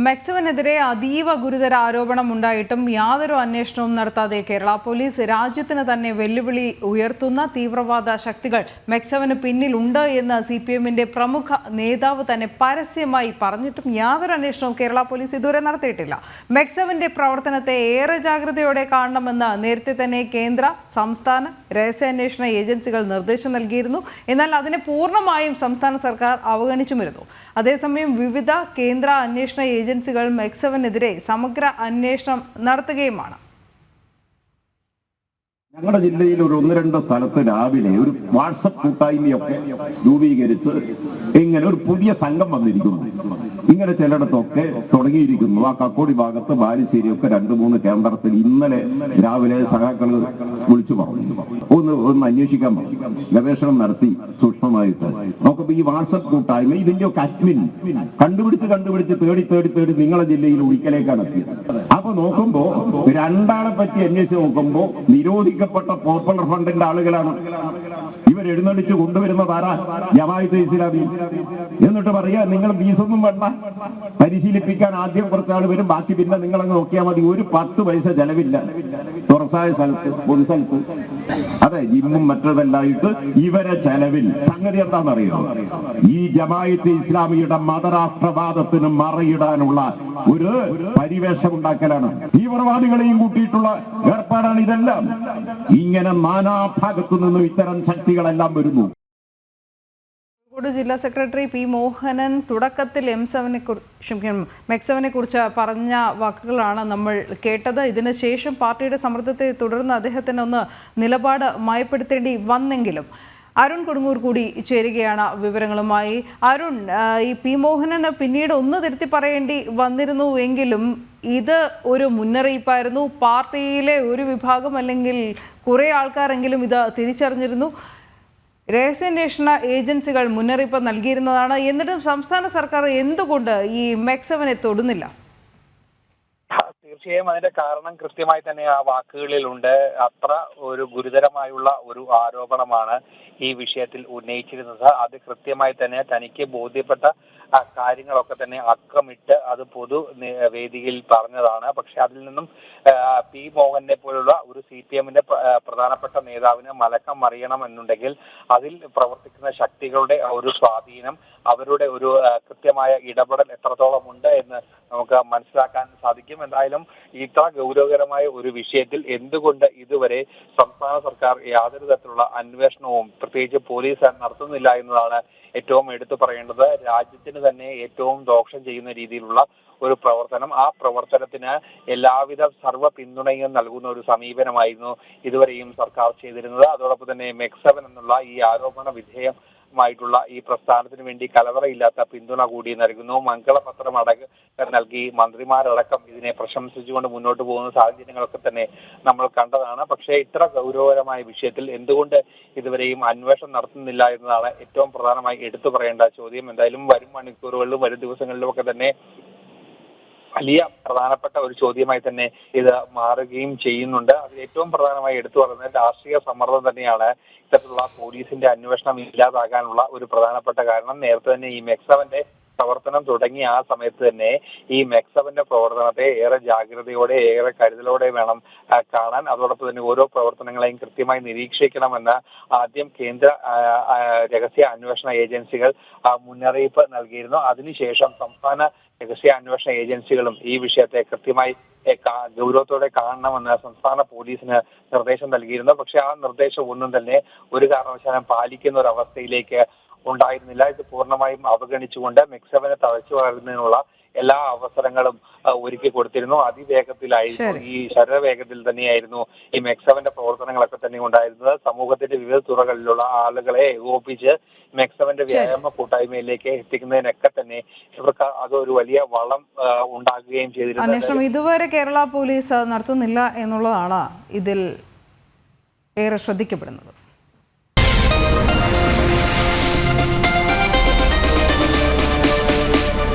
മെക്സവനെതിരെ അതീവ ഗുരുതര ആരോപണമുണ്ടായിട്ടും യാതൊരു അന്വേഷണവും നടത്താതെ കേരള പോലീസ് രാജ്യത്തിന് തന്നെ വെല്ലുവിളി ഉയർത്തുന്ന തീവ്രവാദ ശക്തികൾ മെക്സവന് പിന്നിലുണ്ട് എന്ന് CPMന്റെ പ്രമുഖ നേതാവ് തന്നെ പരസ്യമായി പറഞ്ഞിട്ടും യാതൊരു അന്വേഷണവും കേരള പോലീസ് ഇതുവരെ നടത്തിയിട്ടില്ല. മെക്സവന്റെ പ്രവർത്തനത്തെ ഏറെ ജാഗ്രതയോടെ കാണണമെന്ന് നേരത്തെ തന്നെ കേന്ദ്ര, സംസ്ഥാന രഹസ്യാന്വേഷണ ഏജൻസികൾ നിർദ്ദേശം നൽകിയിരുന്നു. എന്നാൽ അതിനെ പൂർണ്ണമായും സംസ്ഥാന സർക്കാർ അവഗണിച്ചുമിരുന്നു. അതേസമയം വിവിധ കേന്ദ്ര അന്വേഷണ ഏജൻസികൾ മെക്സവനെതിരെ സമഗ്ര അന്വേഷണം നടത്തുകയുമാണ്. ഞങ്ങളുടെ ജില്ലയിൽ ഒരു 1-2 സ്ഥലത്ത് രാവിലെ ഒരു വാട്സപ്പ് കൂട്ടായ്മയൊക്കെ രൂപീകരിച്ച് ഇങ്ങനെ ഒരു പുതിയ സംഘം വന്നിരിക്കുന്നു. ഇങ്ങനെ ചിലയിടത്തൊക്കെ തുടങ്ങിയിരിക്കുന്നു. ആ കക്കോടി ഭാഗത്ത് ബാലുശ്ശേരിയൊക്കെ 2-3 കേന്ദ്രത്തിൽ ഇന്നലെ രാവിലെ സഖാക്കൾ വിളിച്ചു പറഞ്ഞു, ഒന്ന് അന്വേഷിക്കാൻ പറഞ്ഞു, ഗവേഷണം നടത്തി സൂക്ഷ്മമായിട്ട് നോക്കുമ്പോ ഈ വാട്സപ്പ് കൂട്ടായ്മ ഇതിന്റെയൊക്കെ അഡ്മിൻ കണ്ടുപിടിച്ച് തേടി നിങ്ങളെ ജില്ലയിൽ ഒരിക്കലേക്കാണ് എത്തിയത്. അപ്പൊ നോക്കുമ്പോ 2 ആളെ പറ്റി അന്വേഷിച്ച് നോക്കുമ്പോ നിരോധിക്കപ്പെട്ട പോപ്പുലർ ഫണ്ടിന്റെ ആളുകളാണ്. ഇവരെഴുന്നള്ളിച്ച് കൊണ്ടുവരുന്നത് ആരാ? ജമാഅത്തെ ഇസ്ലാമി. എന്നിട്ട് പറയാ നിങ്ങൾ ഫീസൊന്നും വേണ്ട, പരിശീലിപ്പിക്കാൻ ആദ്യം കുറച്ചാൾ വരും, ബാക്കി പിന്നെ നിങ്ങളങ്ങ് നോക്കിയാൽ മതി, ഒരു 10 പൈസ ചെലവില്ല, തുറസായ സ്ഥലത്ത്, പൊതു സ്ഥലത്ത്, അതെ ജിമ്മും മറ്റതെല്ലായിട്ട് ഇവരെ ചെലവിൽ. സംഗതി എന്താണെന്നറിയോ? ഈ ജമാഅത്തെ ഇസ്ലാമിയുടെ മതരാഷ്ട്രവാദത്തിന് മറയിടാനുള്ള ഒരു പരിവേഷം ഉണ്ടാക്കലാണ്. തീവ്രവാദികളെയും കൂട്ടിയിട്ടുള്ള ഏർപ്പാടാണ് ഇതെല്ലാം. ഇങ്ങനെ നാനാഭാഗത്തു നിന്നും ഇത്തരം ശക്തികളെല്ലാം വരുന്നു. ജില്ലാ സെക്രട്ടറി P. മോഹനൻ തുടക്കത്തിൽ മെക്സവനെ കുറിച്ച് പറഞ്ഞ വാക്കുകളാണ് നമ്മൾ കേട്ടത്. ഇതിനുശേഷം പാർട്ടിയുടെ സമ്മർദ്ദത്തെ തുടർന്ന് അദ്ദേഹത്തിന് ഒന്ന് നിലപാട് മയപ്പെടുത്തേണ്ടി വന്നെങ്കിലും അരുൺ കൊടുങ്ങൂർ കൂടി ചേരുകയാണ് വിവരങ്ങളുമായി. അരുൺ, ഈ P. മോഹനന് പിന്നീട് ഒന്ന് തിരുത്തി പറയേണ്ടി വന്നിരുന്നുവെങ്കിലും ഇത് ഒരു മുന്നറിയിപ്പായിരുന്നു. പാർട്ടിയിലെ ഒരു വിഭാഗം അല്ലെങ്കിൽ കുറേ ആൾക്കാരെങ്കിലും ഇത് തിരിച്ചറിഞ്ഞിരുന്നു. രഹസ്യാന്വേഷണ ഏജൻസികൾ മുന്നറിയിപ്പ് നൽകിയിരുന്നതാണ്. എന്നിട്ടും സംസ്ഥാന സർക്കാർ എന്തുകൊണ്ട് ഈ മെക്സവനെ തൊടുന്നില്ല? തീർച്ചയായും അതിന്റെ കാരണം കൃത്യമായി തന്നെ ആ വാക്കുകളിലുണ്ട്. അത്ര ഒരു ഗുരുതരമായുള്ള ഒരു ആരോപണമാണ് ഈ വിഷയത്തിൽ ഉന്നയിച്ചിരുന്നത്. അത് കൃത്യമായി തന്നെ തനിക്ക് ബോധ്യപ്പെട്ട കാര്യങ്ങളൊക്കെ തന്നെ അക്കമിട്ട് അത് പൊതു വേദിയിൽ പറഞ്ഞതാണ്. പക്ഷെ അതിൽ നിന്നും P. മോഹനെ പോലുള്ള ഒരു CPMന്റെ പ്രധാനപ്പെട്ട നേതാവിന് മലക്കം മറിയണം എന്നുണ്ടെങ്കിൽ അതിൽ പ്രവർത്തിക്കുന്ന ശക്തികളുടെ ഒരു സ്വാധീനം, അവരുടെ ഒരു കൃത്യമായ ഇടപെടൽ എത്രത്തോളം ഉണ്ട് എന്ന് നമുക്ക് മനസ്സിലാക്കാൻ സാധിക്കും. എന്തായാലും ഇത്ര ഗൗരവകരമായ ഒരു വിഷയത്തിൽ എന്തുകൊണ്ട് ഇതുവരെ സംസ്ഥാന സർക്കാർ യാതൊരു തരത്തിലുള്ള അന്വേഷണവും പ്രത്യേകിച്ച് പോലീസ് നടത്തുന്നില്ല എന്നതാണ് ഏറ്റവും എടുത്തു പറയേണ്ടത്. രാജ്യത്തിന് തന്നെ ഏറ്റവും ദോഷം ചെയ്യുന്ന രീതിയിലുള്ള ഒരു പ്രവർത്തനം, ആ പ്രവർത്തനത്തിന് എല്ലാവിധ സർവ്വ പിന്തുണയും നൽകുന്ന ഒരു സമീപനമായിരുന്നു ഇതുവരെയും സർക്കാർ ചെയ്തിരുന്നത്. അതോടൊപ്പം തന്നെ മെക്സവൻ എന്നുള്ള ഈ ആരോപണ വിധേയമായിട്ടുള്ള ഈ പ്രസ്ഥാനത്തിന് വേണ്ടി കലവറയില്ലാത്ത പിന്തുണ കൂടി നൽകുന്നു. മംഗളപത്രം നൽകി മന്ത്രിമാരടക്കം ഇതിനെ പ്രശംസിച്ചുകൊണ്ട് മുന്നോട്ട് പോകുന്ന സാഹചര്യങ്ങളൊക്കെ തന്നെ നമ്മൾ കണ്ടതാണ്. പക്ഷേ ഇത്ര ഗൗരവകരമായ വിഷയത്തിൽ എന്തുകൊണ്ട് ഇതുവരെയും അന്വേഷണം നടത്തുന്നില്ല എന്നതാണ് ഏറ്റവും പ്രധാനമായി എടുത്തു പറയേണ്ട ചോദ്യം. എന്തായാലും വരും മണിക്കൂറുകളിലും വരും ദിവസങ്ങളിലും ഒക്കെ തന്നെ വലിയ പ്രധാനപ്പെട്ട ഒരു ചോദ്യമായി തന്നെ ഇത് മാറുകയും ചെയ്യുന്നുണ്ട്. അതിൽ ഏറ്റവും പ്രധാനമായി എടുത്തു പറയുന്നത് രാഷ്ട്രീയ സമ്മർദ്ദം തന്നെയാണ് ഇത്തരത്തിലുള്ള പോലീസിന്റെ അന്വേഷണം ഇല്ലാതാകാനുള്ള ഒരു പ്രധാനപ്പെട്ട കാരണം. നേരത്തെ തന്നെ ഈ മെക്സവന്റെ പ്രവർത്തനം തുടങ്ങിയ ആ സമയത്ത് തന്നെ ഈ മെക്സവന്റെ പ്രവർത്തനത്തെ ഏറെ ജാഗ്രതയോടെ ഏറെ കരുതലോടെ വേണം കാണാൻ. അതോടൊപ്പം തന്നെ ഓരോ പ്രവർത്തനങ്ങളെയും കൃത്യമായി നിരീക്ഷിക്കണമെന്ന് ആദ്യം കേന്ദ്ര രഹസ്യ അന്വേഷണ ഏജൻസികൾ മുന്നറിയിപ്പ് നൽകിയിരുന്നു. അതിനുശേഷം സംസ്ഥാന രഹസ്യാന്വേഷണ ഏജൻസികളും ഈ വിഷയത്തെ കൃത്യമായി ഗൗരവത്തോടെ കാണണമെന്ന് സംസ്ഥാന പോലീസിന് നിർദ്ദേശം നൽകിയിരുന്നു. പക്ഷെ ആ നിർദ്ദേശം ഒന്നും തന്നെ ഒരു കാരണവശാലും പാലിക്കുന്ന ഒരു അവസ്ഥയിലേക്ക് ഉണ്ടായിരുന്നില്ല. ഇത് പൂർണ്ണമായും അവഗണിച്ചുകൊണ്ട് മെക്സവനെ തഴച്ചു വളരുന്നതിനുള്ള എല്ലാ അവസരങ്ങളും ഒരുക്കി കൊടുത്തിരുന്നു. അതിവേഗത്തിലായിരുന്നു, ഈ ശരവേഗത്തിൽ തന്നെയായിരുന്നു ഈ മെക്സവന്റെ പ്രവർത്തനങ്ങളൊക്കെ തന്നെ ഉണ്ടായിരുന്നത്. സമൂഹത്തിന്റെ വിവിധ തുറകളിലുള്ള ആളുകളെ ഏകോപിപ്പിച്ച് മെക്സവന്റെ വ്യായാമ കൂട്ടായ്മയിലേക്ക് എത്തിക്കുന്നതിനൊക്കെ തന്നെ ഇവർക്ക് അതൊരു വലിയ വളം ഉണ്ടാക്കുകയും ചെയ്തിരുന്നു. അന്വേഷണം ഇതുവരെ കേരള പോലീസ് നടത്തുന്നില്ല എന്നുള്ളതാണ് ഇതിൽ ഏറെ ശ്രദ്ധിക്കപ്പെടുന്നത്.